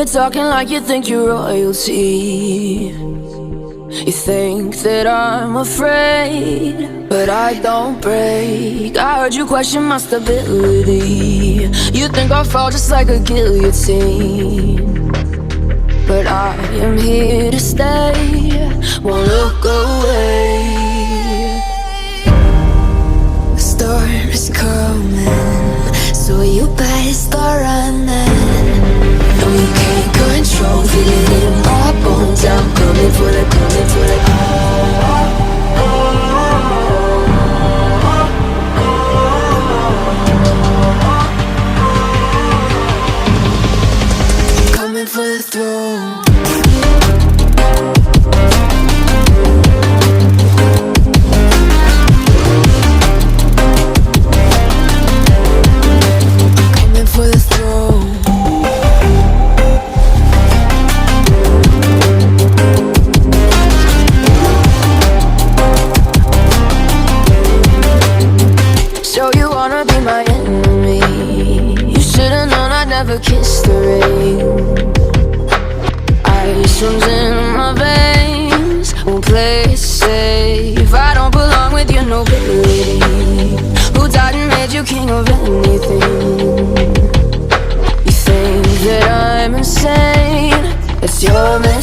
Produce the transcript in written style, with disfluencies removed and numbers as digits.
You're talking like you think you're royalty. You think that I'm afraid, but I don't break. I heard you question my stability. You think I'll fall just like a guillotine, but I am here to stay, won't look away. The storm is coming, so you better start running. No, you can't control, feel it in my bones. I'm coming for the, coming for the. Coming for the throne. Coming for the throne. So you wanna be my enemy? You should've known I'd never kiss the rain. Ice runs in my veins, won't play it safe. I don't belong with your nobility. Who died and made you king of anything? You think that I'm insane? It's your mistake.